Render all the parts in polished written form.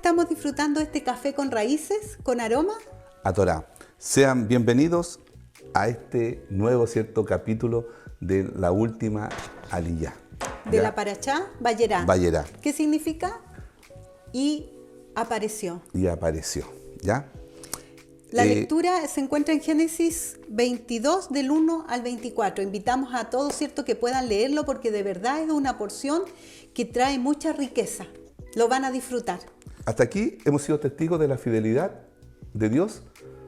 estamos disfrutando este café con raíces, con aroma. A Torá. Sean bienvenidos a este nuevo, ¿cierto?, capítulo de la última Aliyá. De la Parashá Vayera. Vayera. ¿Qué significa? Y apareció. Y apareció, ¿ya? La lectura se encuentra en Génesis 22, del 1 al 24. Invitamos a todos, ¿cierto?, que puedan leerlo porque de verdad es una porción que trae mucha riqueza. Lo van a disfrutar. Hasta aquí hemos sido testigos de la fidelidad de Dios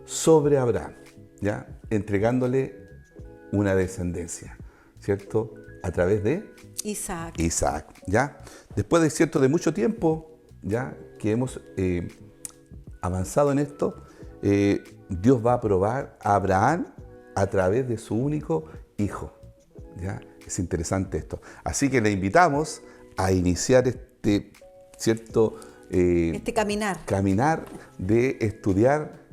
sobre Abraham, ¿ya? Entregándole una descendencia, ¿cierto? A través de Isaac, ¿ya? Después de, ¿cierto?, de mucho tiempo, ¿ya?, que hemos avanzado en esto, Dios va a probar a Abraham a través de su único hijo, ¿ya? Es interesante esto. Así que le invitamos a iniciar este, ¿cierto?, caminar de estudiar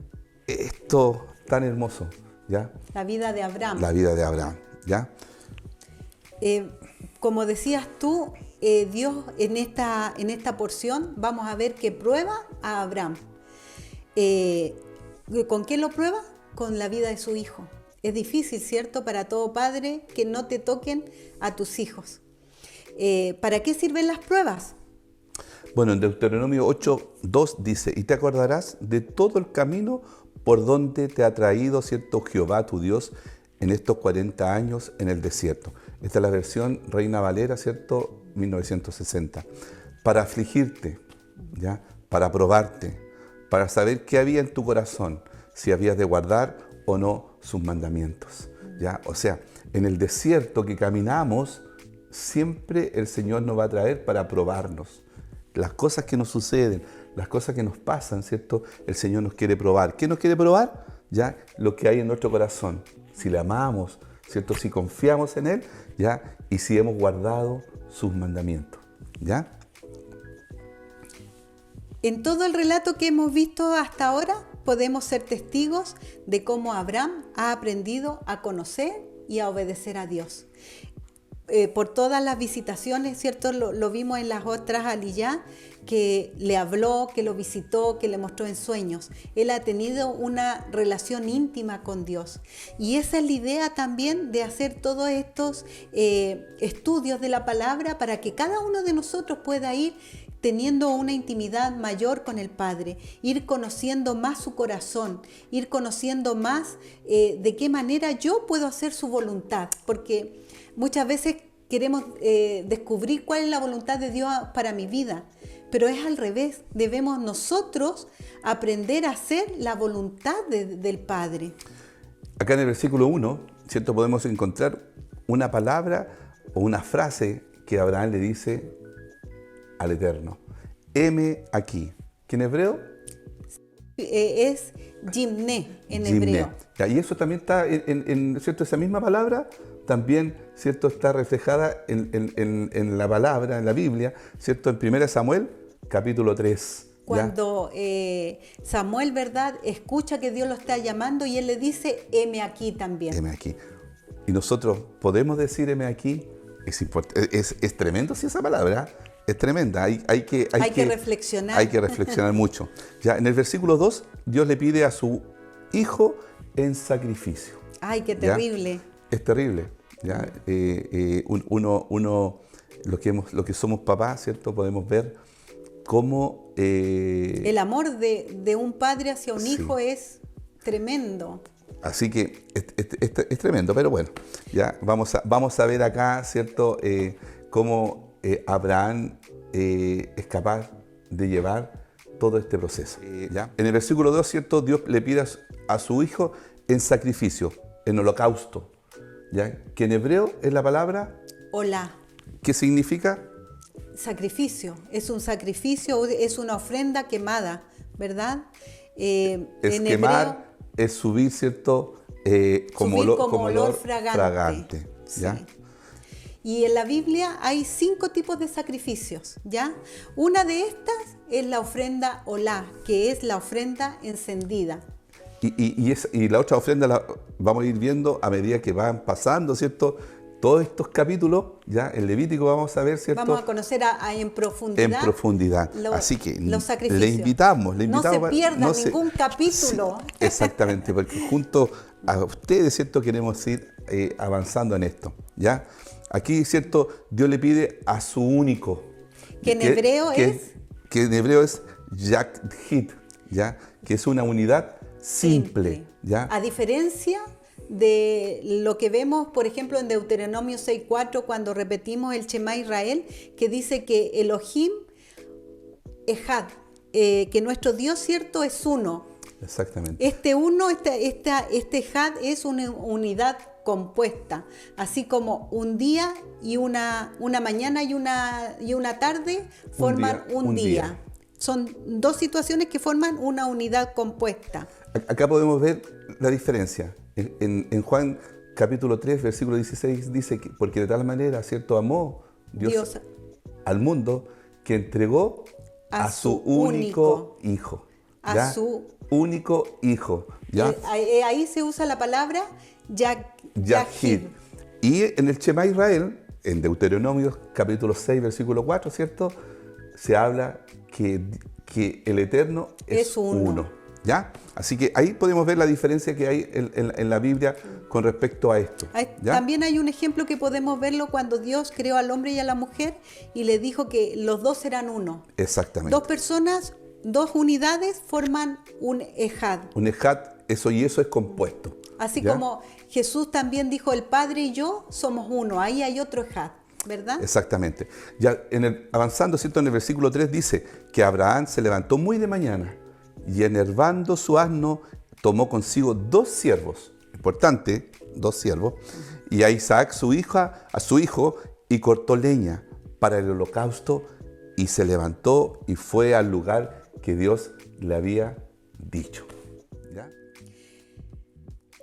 esto tan hermoso, ¿ya? La vida de Abraham. La vida de Abraham, ¿ya? Como decías tú, Dios en esta porción vamos a ver que prueba a Abraham. ¿Con qué lo prueba? Con la vida de su hijo. Es difícil, ¿cierto?, para todo padre que no te toquen a tus hijos. ¿Para qué sirven las pruebas? Bueno, en Deuteronomio 8:2 dice: y te acordarás de todo el camino por donde te ha traído, ¿cierto?, Jehová tu Dios en estos 40 años en el desierto. Esta es la versión Reina Valera, ¿cierto?, 1960. Para afligirte, ¿ya?, para probarte, para saber qué había en tu corazón, si habías de guardar o no sus mandamientos, ¿ya? O sea, en el desierto que caminamos, siempre el Señor nos va a traer para probarnos. Las cosas que nos suceden, las cosas que nos pasan, ¿cierto?, el Señor nos quiere probar. ¿Qué nos quiere probar? ¿Ya? Lo que hay en nuestro corazón. Si le amamos, ¿cierto?, si confiamos en Él, ¿ya?, y si hemos guardado sus mandamientos, ¿ya? En todo el relato que hemos visto hasta ahora, podemos ser testigos de cómo Abraham ha aprendido a conocer y a obedecer a Dios. Por todas las visitaciones, ¿cierto? Lo vimos en las otras Aliyá, que le habló, que lo visitó, que le mostró en sueños. Él ha tenido una relación íntima con Dios. Y esa es la idea también de hacer todos estos estudios de la palabra para que cada uno de nosotros pueda ir teniendo una intimidad mayor con el Padre, ir conociendo más su corazón, ir conociendo más de qué manera yo puedo hacer su voluntad, porque muchas veces queremos descubrir cuál es la voluntad de Dios para mi vida, pero es al revés, debemos nosotros aprender a hacer la voluntad del Padre. Acá en el versículo 1, ¿cierto?, podemos encontrar una palabra o una frase que Abraham le dice al Eterno: heme aquí, que en hebreo es Yimné en hebreo. Y eso también está ¿cierto?, esa misma palabra también, ¿cierto?, está reflejada en la palabra, en la Biblia, ¿cierto?, en 1 Samuel capítulo 3. Cuando Samuel, ¿verdad?, escucha que Dios lo está llamando y él le dice: heme aquí también. Heme aquí. Y nosotros podemos decir heme aquí. Es tremendo, sí, esa palabra. Es tremenda, hay que reflexionar. Hay que reflexionar mucho. Ya, en el versículo 2, Dios le pide a su hijo en sacrificio. ¡Ay, qué terrible! ¿Ya? Es terrible. ¿Ya? Uno lo que somos papás, ¿cierto?, podemos ver cómo el amor de un padre hacia un hijo es tremendo. Así que es tremendo, pero bueno, ya vamos a ver acá, ¿cierto?, cómo Abraham es capaz de llevar todo este proceso. ¿Ya? En el versículo 2, ¿cierto?, Dios le pide a su hijo en sacrificio, en holocausto, ¿ya?, que en hebreo es la palabra Olá. ¿Qué significa? Sacrificio. Es un sacrificio, es una ofrenda quemada, ¿verdad? Es en quemar, hebreo, es subir, ¿cierto?, como olor fragante. ¿Ya? Sí. Y en la Biblia hay 5 tipos de sacrificios, ¿ya? Una de estas es la ofrenda olá, que es la ofrenda encendida. Y la otra ofrenda la vamos a ir viendo a medida que van pasando, ¿cierto?, todos estos capítulos, ya en Levítico vamos a ver, ¿cierto? Vamos a conocer en profundidad. En profundidad. Así que le invitamos. No se pierdan ningún capítulo. Sí, exactamente, porque junto a ustedes, ¿cierto? Queremos ir avanzando en esto, ¿ya? Aquí, ¿cierto? Dios le pide a su único. Que en hebreo es... Que en hebreo es Yahid, ¿ya? Que es una unidad simple, ¿ya? A diferencia de lo que vemos, por ejemplo, en Deuteronomio 6:4, cuando repetimos el Shema Israel, que dice que Elohim Ejad, que nuestro Dios, ¿cierto?, es uno. Exactamente. Este Ejad es una unidad compuesta, así como un día y una mañana y una tarde forman un día. Son dos situaciones que forman una unidad compuesta. Acá podemos ver la diferencia. En Juan capítulo 3, versículo 16 dice que porque de tal manera, ¿cierto?, amó Dios al mundo que entregó a su único hijo. ¿Ya? A su único hijo. ¿Ya? Ahí se usa la palabra Yahid. Y en el Shema Israel, en Deuteronomio capítulo 6, versículo 4, ¿cierto?, se habla que el Eterno es uno. ¿Ya? Así que ahí podemos ver la diferencia que hay en la Biblia con respecto a esto. ¿Ya? También hay un ejemplo que podemos verlo cuando Dios creó al hombre y a la mujer y le dijo que los dos serán uno. Exactamente. Dos personas, dos unidades forman un Ejad. Un Ejad, eso es compuesto. Así ¿ya? como Jesús también dijo, el Padre y yo somos uno. Ahí hay otro Ejad, ¿verdad? Exactamente. Ya avanzando, ¿cierto? En el versículo 3 dice que Abraham se levantó muy de mañana y enervando su asno tomó consigo 2 siervos, importante, 2 siervos, y a Isaac su hijo, y cortó leña para el holocausto y se levantó y fue al lugar que Dios le había dicho. ¿Ya?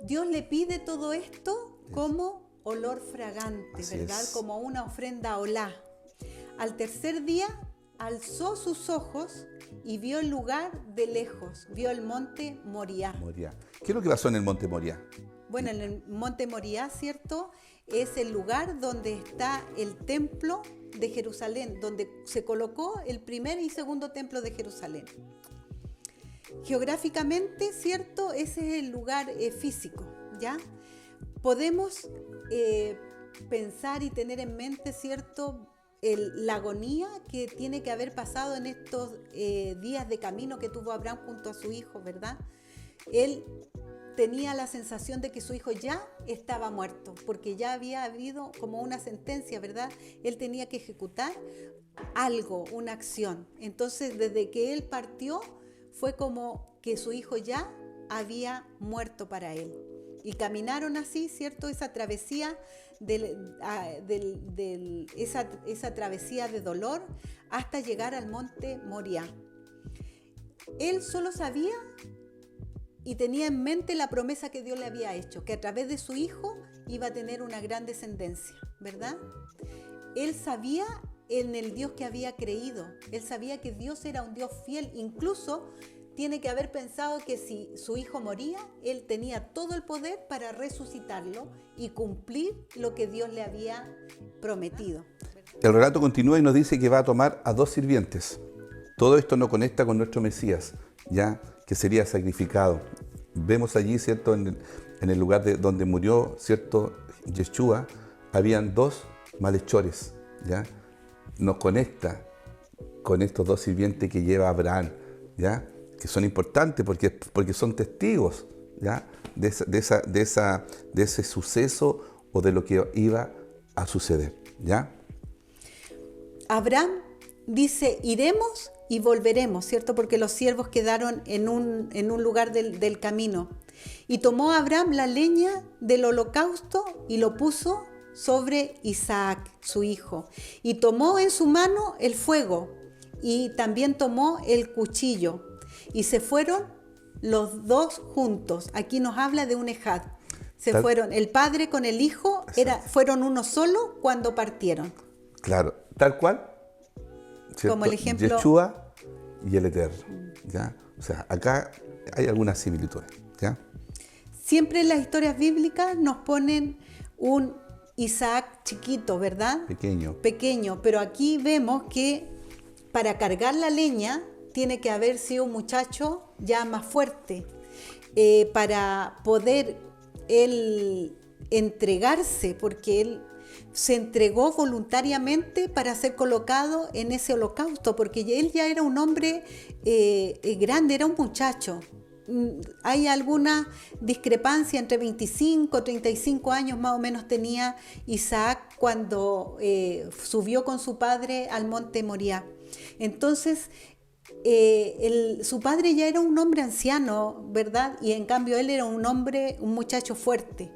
Dios le pide todo esto como olor fragante, Así ¿verdad? es. Como una ofrenda olá. Al tercer día alzó sus ojos y vio el lugar de lejos, vio el monte Moriah. ¿Qué es lo que pasó en el monte Moriah? Bueno, en el monte Moriah, ¿cierto? Es el lugar donde está el templo de Jerusalén, donde se colocó el primer y segundo templo de Jerusalén. Geográficamente, ¿cierto? Ese es el lugar físico, ¿ya? Podemos pensar y tener en mente, ¿cierto?, la agonía que tiene que haber pasado en estos días de camino que tuvo Abraham junto a su hijo, ¿verdad? Él tenía la sensación de que su hijo ya estaba muerto, porque ya había habido como una sentencia, ¿verdad? Él tenía que ejecutar algo, una acción. Entonces, desde que él partió, fue como que su hijo ya había muerto para él. Y caminaron así, ¿cierto? Esa travesía esa travesía de dolor hasta llegar al monte Moriah. Él solo sabía y tenía en mente la promesa que Dios le había hecho, que a través de su hijo iba a tener una gran descendencia, ¿verdad? Él sabía en el Dios que había creído, él sabía que Dios era un Dios fiel, incluso tiene que haber pensado que si su hijo moría, él tenía todo el poder para resucitarlo y cumplir lo que Dios le había prometido. El relato continúa y nos dice que va a tomar a 2 sirvientes. Todo esto nos conecta con nuestro Mesías, ya que sería sacrificado. Vemos allí, ¿cierto?, en el lugar donde murió, ¿cierto?, Yeshua, habían 2 malhechores, ¿ya? Nos conecta con estos 2 sirvientes que lleva Abraham, ¿ya?, que son importantes porque son testigos, ¿ya?, de ese suceso o de lo que iba a suceder, ¿ya? Abraham dice, iremos y volveremos, ¿cierto? Porque los siervos quedaron en un lugar del camino. Y tomó Abraham la leña del holocausto y lo puso sobre Isaac, su hijo. Y tomó en su mano el fuego y también tomó el cuchillo. Y se fueron los 2 juntos. Aquí nos habla de un ejad. Fueron el padre con el hijo, fueron uno solo cuando partieron. Claro, tal cual. ¿Cierto? Como el ejemplo. Yeshua y el Eterno. ¿Ya? O sea, acá hay algunas similitudes. ¿Ya? Siempre en las historias bíblicas nos ponen un Isaac chiquito, ¿verdad? Pequeño. Pequeño, pero aquí vemos que para cargar la leña tiene que haber sido un muchacho ya más fuerte, para poder él entregarse, porque él se entregó voluntariamente para ser colocado en ese holocausto, porque él ya era un hombre grande, era un muchacho. Hay alguna discrepancia entre 25 y 35 años más o menos tenía Isaac cuando subió con su padre al monte Moriah. Entonces, su padre ya era un hombre anciano, ¿verdad? Y en cambio él era un hombre, un muchacho fuerte,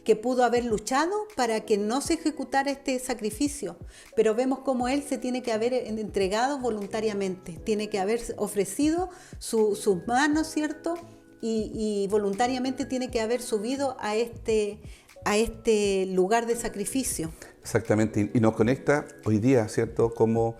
que pudo haber luchado para que no se ejecutara este sacrificio. Pero vemos cómo él se tiene que haber entregado voluntariamente, tiene que haber ofrecido sus manos, ¿cierto? Y voluntariamente tiene que haber subido a este lugar de sacrificio. Exactamente, y nos conecta hoy día, ¿cierto? Como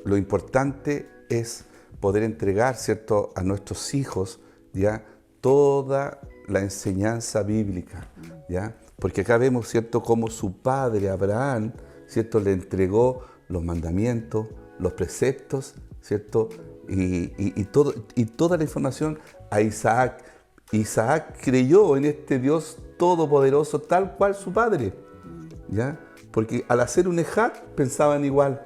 lo importante es poder entregar, ¿cierto?, a nuestros hijos, ¿ya?, toda la enseñanza bíblica, ¿ya? Porque acá vemos, ¿cierto?, cómo su padre Abraham, ¿cierto?, le entregó los mandamientos, los preceptos, ¿cierto?, y toda la información a Isaac. Isaac creyó en este Dios todopoderoso tal cual su padre, ¿ya? Porque al hacer un ejat pensaban igual.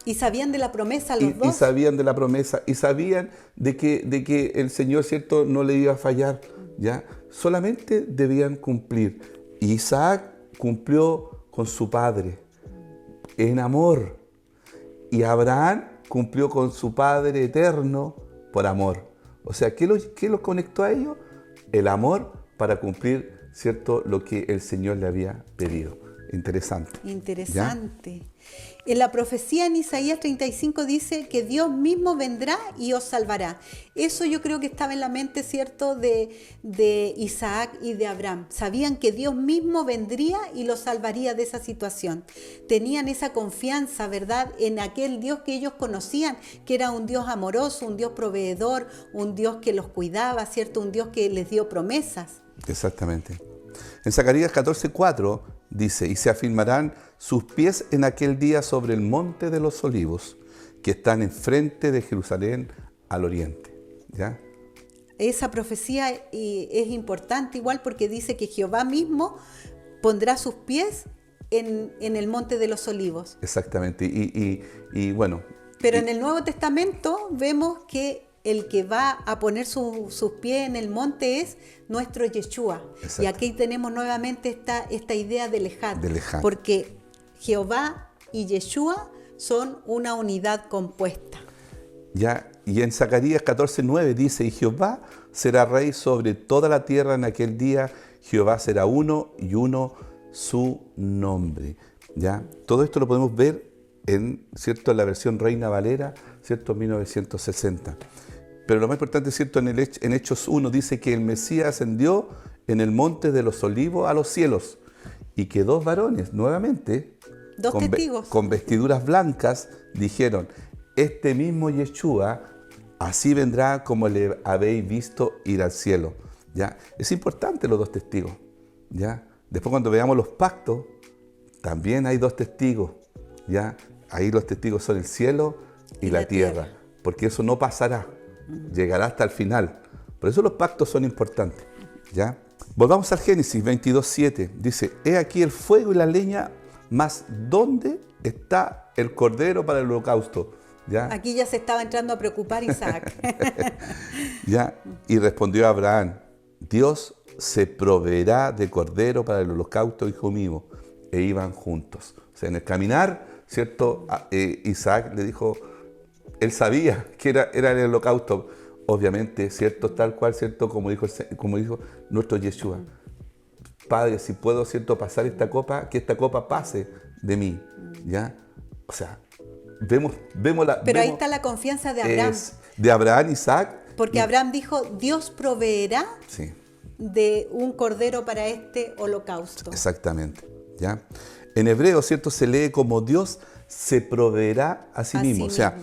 Y sabían de la promesa los dos. Y sabían de la promesa, y sabían de que el Señor, ¿cierto?, no le iba a fallar, ¿ya? Solamente debían cumplir. Y Isaac cumplió con su padre en amor. Y Abraham cumplió con su Padre eterno por amor. O sea, ¿qué los conectó a ellos? El amor para cumplir, ¿cierto?, lo que el Señor le había pedido. Interesante. Interesante. ¿Ya? En la profecía en Isaías 35 dice que Dios mismo vendrá y os salvará. Eso yo creo que estaba en la mente, ¿cierto?, de Isaac y de Abraham. Sabían que Dios mismo vendría y los salvaría de esa situación. Tenían esa confianza, ¿verdad?, en aquel Dios que ellos conocían, que era un Dios amoroso, un Dios proveedor, un Dios que los cuidaba, ¿cierto?, un Dios que les dio promesas. Exactamente. En Zacarías 14:4 dice, y se afirmarán sus pies en aquel día sobre el monte de los olivos, que están enfrente de Jerusalén al oriente. ¿Ya? Esa profecía es importante igual porque dice que Jehová mismo pondrá sus pies en el monte de los olivos. Exactamente. Y bueno. Pero en el Nuevo Testamento vemos que el que va a poner sus pies en el monte es nuestro Yeshua. Exacto. Y aquí tenemos nuevamente esta idea del Ejat. Porque Jehová y Yeshua son una unidad compuesta. Ya, y en Zacarías 14:9 dice, y Jehová será rey sobre toda la tierra en aquel día, Jehová será uno y uno su nombre. ¿Ya? Todo esto lo podemos ver en, ¿cierto?, en la versión Reina Valera, ¿cierto?, 1960. Pero lo más importante, ¿cierto?, en Hechos 1 dice que el Mesías ascendió en el monte de los olivos a los cielos y que dos varones, nuevamente, testigos, con vestiduras blancas, dijeron, este mismo Yeshua así vendrá como le habéis visto ir al cielo. ¿Ya? Es importante los dos testigos. ¿Ya? Después cuando veamos los pactos, también hay dos testigos. ¿Ya? Ahí los testigos son el cielo y la tierra. Porque eso no pasará. Llegará hasta el final. Por eso los pactos son importantes. ¿Ya? Volvamos al Génesis 22:7. Dice, he aquí el fuego y la leña, mas ¿dónde está el cordero para el holocausto? ¿Ya? Aquí ya se estaba entrando a preocupar Isaac. ¿Ya? Y respondió Abraham, Dios se proveerá de cordero para el holocausto, hijo mío. E iban juntos. O sea, en el caminar, ¿cierto? Isaac le dijo, él sabía que era el holocausto. Obviamente, ¿cierto? Tal cual, ¿cierto? Como dijo nuestro Yeshua. Padre, si puedo, ¿cierto?, pasar esta copa, que esta copa pase de mí. ¿Ya? O sea, vemos ahí está la confianza de Abraham. De Abraham, Isaac. Porque Abraham dijo, Dios proveerá sí, de un cordero para este holocausto. Exactamente. ¿Ya? En hebreo, ¿cierto?, se lee como Dios se proveerá a sí mismo. O sea,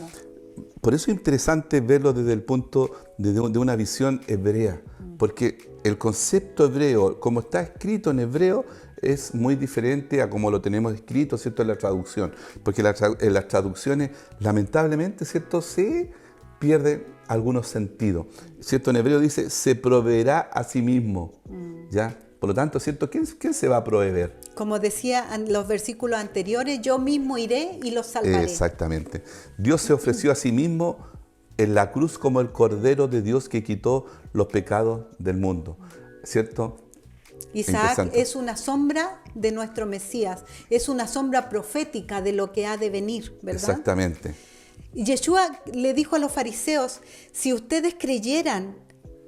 Por eso es interesante verlo desde el punto de una visión hebrea, porque el concepto hebreo, como está escrito en hebreo, es muy diferente a como lo tenemos escrito, ¿cierto?, en la traducción. Porque en las traducciones, lamentablemente, ¿cierto?, se pierden algunos sentidos. ¿Cierto? En hebreo dice, se proveerá a sí mismo, ¿ya? Por lo tanto, ¿cierto? ¿Quién se va a proveer? Como decía en los versículos anteriores, yo mismo iré y los salvaré. Exactamente. Dios se ofreció a sí mismo en la cruz como el Cordero de Dios que quitó los pecados del mundo, ¿cierto? Isaac es una sombra de nuestro Mesías, es una sombra profética de lo que ha de venir, ¿verdad? Exactamente. Y Yeshua le dijo a los fariseos, si ustedes creyeran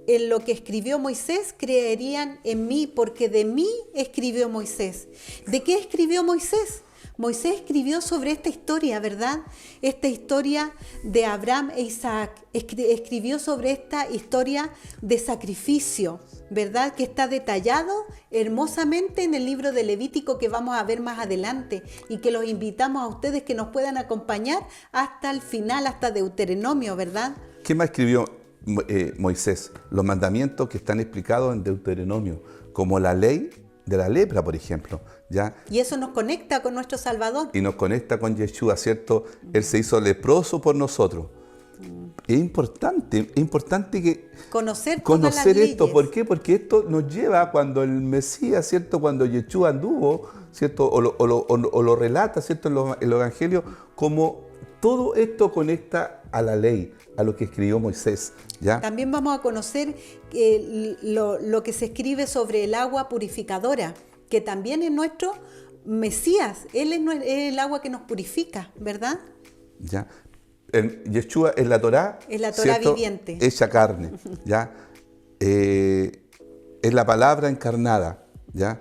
en lo que escribió Moisés, creerían en mí, porque de mí escribió Moisés. ¿De qué escribió Moisés? Moisés escribió sobre esta historia, ¿verdad? Esta historia de Abraham e Isaac. Escribió sobre esta historia de sacrificio, ¿verdad? Que está detallado hermosamente en el libro de Levítico que vamos a ver más adelante y que los invitamos a ustedes que nos puedan acompañar hasta el final, hasta Deuteronomio, ¿verdad? ¿Qué más escribió Moisés? Los mandamientos que están explicados en Deuteronomio, como la ley de la lepra, por ejemplo, ¿ya? Y eso nos conecta con nuestro Salvador. Y nos conecta con Yeshua, ¿cierto? Él se hizo leproso por nosotros. Es importante que conocer esto. ¿Por qué? Porque esto nos lleva cuando el Mesías, ¿cierto? Cuando Yeshua anduvo, ¿cierto? O lo relata, ¿cierto? En los evangelios, como todo esto conecta a la ley, a lo que escribió Moisés, ¿ya? También vamos a conocer lo que se escribe sobre el agua purificadora, que también es nuestro Mesías. Él es el agua que nos purifica, ¿verdad? ¿Ya? Yeshua es la Torá, ¿cierto? Viviente. Hecha carne, ¿ya? Es la palabra encarnada, ¿ya?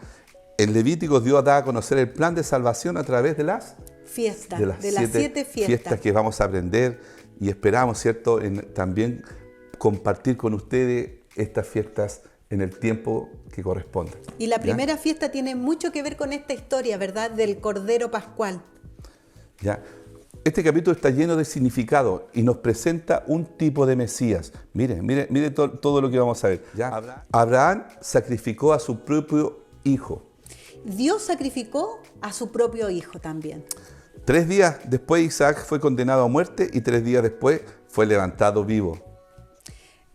En Levíticos Dios da a conocer el plan de salvación a través de las fiestas, de las 7 fiestas que vamos a aprender y esperamos, ¿cierto?, también compartir con ustedes estas fiestas en el tiempo que corresponde. Y la primera fiesta tiene mucho que ver con esta historia, ¿verdad?, del Cordero Pascual. ¿Ya? Este capítulo está lleno de significado y nos presenta un tipo de Mesías. Mire todo lo que vamos a ver. ¿Ya? Abraham sacrificó a su propio hijo. Dios sacrificó a su propio hijo también. 3 días después Isaac fue condenado a muerte y 3 días después fue levantado vivo.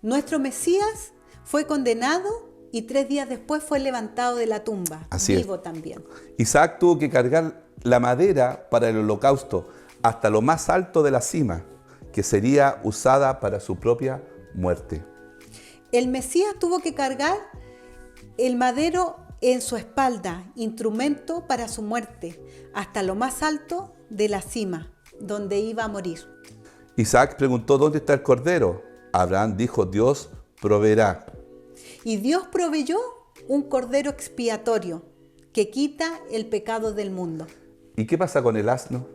Nuestro Mesías fue condenado y 3 días después fue levantado de la tumba, vivo también. Isaac tuvo que cargar la madera para el holocausto hasta lo más alto de la cima, que sería usada para su propia muerte. El Mesías tuvo que cargar el madero en su espalda, instrumento para su muerte, hasta lo más alto de la cima, donde iba a morir. Isaac preguntó, ¿dónde está el cordero? Abraham dijo, Dios proveerá. Y Dios proveyó un cordero expiatorio que quita el pecado del mundo. ¿Y qué pasa con el asno?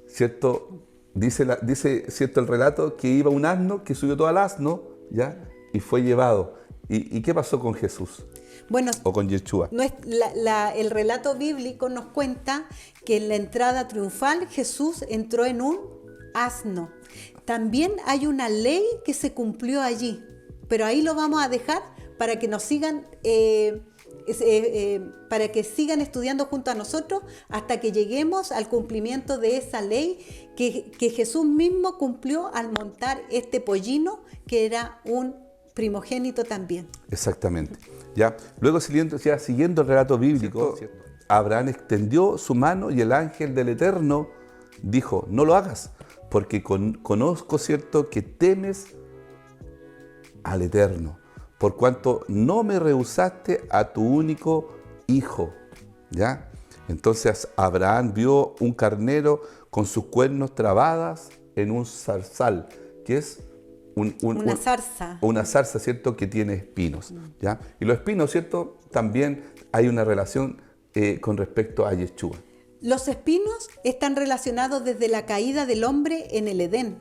¿Cierto? Dice ¿cierto?, el relato que iba un asno que subió todo al asno, ¿ya? Y fue llevado. ¿Y qué pasó con Jesús? Bueno, o con Yeshua. El relato bíblico nos cuenta que en la entrada triunfal Jesús entró en un asno. También hay una ley que se cumplió allí, pero ahí lo vamos a dejar para que nos sigan, para que sigan estudiando junto a nosotros hasta que lleguemos al cumplimiento de esa ley que Jesús mismo cumplió al montar este pollino que era un primogénito también. Exactamente. ¿Ya? Luego, siguiendo el relato bíblico, ¿cierto? Abraham extendió su mano y el ángel del Eterno dijo, no lo hagas, porque conozco, ¿cierto?, que temes al Eterno, por cuanto no me rehusaste a tu único hijo. ¿Ya? Entonces Abraham vio un carnero con sus cuernos trabadas en un zarzal, que es una zarza. Una zarza, ¿cierto?, que tiene espinos. ¿Ya? Y los espinos, ¿cierto?, también hay una relación con respecto a Yeshua. Los espinos están relacionados desde la caída del hombre en el Edén,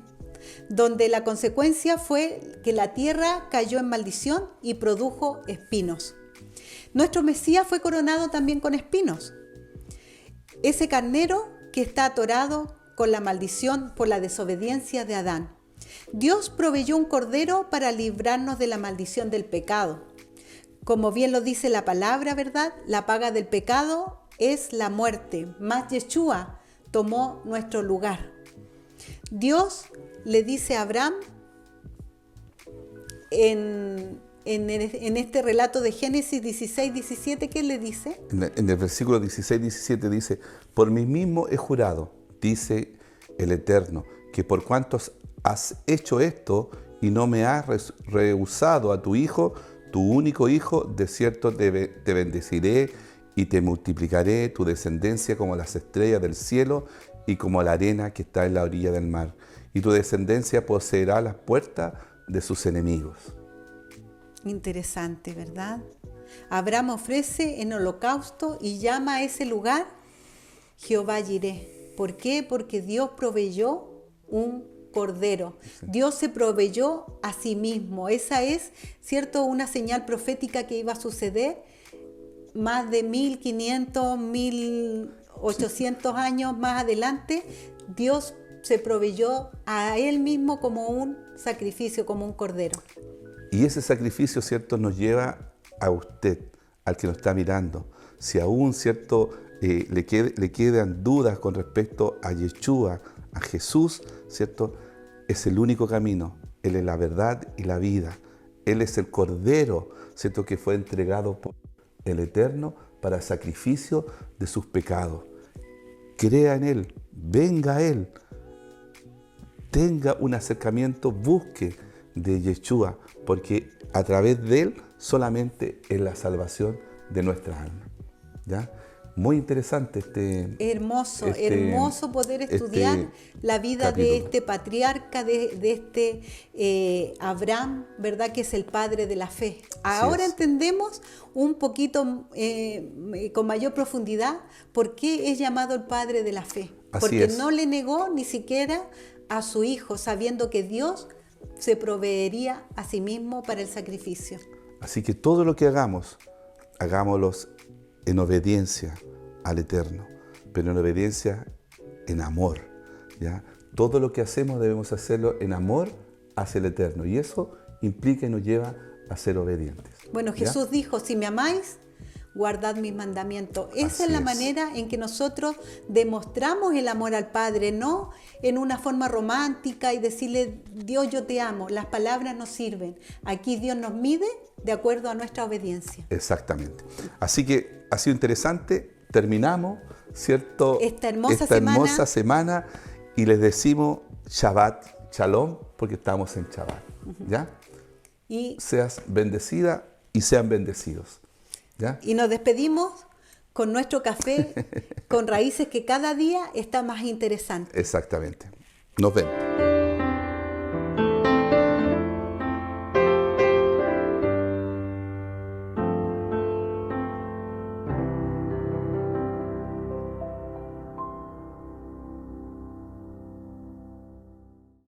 donde la consecuencia fue que la tierra cayó en maldición y produjo espinos. Nuestro Mesías fue coronado también con espinos. Ese carnero que está atorado con la maldición por la desobediencia de Adán. Dios proveyó un cordero para librarnos de la maldición del pecado. Como bien lo dice la palabra, ¿verdad? La paga del pecado es la muerte, mas Yeshua tomó nuestro lugar. Dios le dice a Abraham en este relato de Génesis 16, 17, ¿qué le dice? En el versículo 16, 17 dice: por mí mismo he jurado, dice el Eterno, que por cuantos has hecho esto y no me has rehusado a tu hijo, tu único hijo, de cierto te bendeciré y te multiplicaré tu descendencia como las estrellas del cielo y como la arena que está en la orilla del mar. Y tu descendencia poseerá las puertas de sus enemigos. Interesante, ¿verdad? Abraham ofrece en holocausto y llama a ese lugar Jehová Jireh. ¿Por qué? Porque Dios proveyó un cordero. Sí. Dios se proveyó a sí mismo. Esa es, ¿cierto?, una señal profética que iba a suceder más de 1500, 1800 años más adelante. Dios se proveyó a Él mismo como un sacrificio, como un cordero. Y ese sacrificio, ¿cierto?, nos lleva a usted, al que nos está mirando. Si aún, ¿cierto?, le quedan dudas con respecto a Yeshua, a Jesús, ¿cierto?, es el único camino. Él es la verdad y la vida. Él es el Cordero, ¿cierto?, que fue entregado por el Eterno para sacrificio de sus pecados. Crea en Él, venga a Él, tenga un acercamiento, busque de Yeshua, porque a través de Él solamente es la salvación de nuestras almas. ¿Ya? Muy interesante hermoso poder estudiar la vida capítulo de este patriarca, de este Abraham, ¿verdad?, que es el padre de la fe. Ahora entendemos un poquito con mayor profundidad por qué es llamado el padre de la fe. Porque no le negó ni siquiera a su hijo, sabiendo que Dios se proveería a sí mismo para el sacrificio. Así que todo lo que hagamos, hagámoslo en obediencia al Eterno, pero en obediencia en amor, ¿ya? Todo lo que hacemos debemos hacerlo en amor hacia el Eterno, y eso implica y nos lleva a ser obedientes. Bueno, Jesús dijo: si me amáis, guardad mis mandamientos. Esa es la manera en que nosotros demostramos el amor al Padre, no en una forma romántica y decirle: Dios, yo te amo. Las palabras no sirven. Aquí Dios nos mide de acuerdo a nuestra obediencia. Exactamente. Así que ha sido interesante. Terminamos, ¿cierto?, esta hermosa semana, y les decimos Shabbat, Shalom, porque estamos en Shabbat. ¿Ya? Y seas bendecida y sean bendecidos. ¿Ya? Y nos despedimos con nuestro café con raíces que cada día está más interesante. Exactamente. Nos vemos.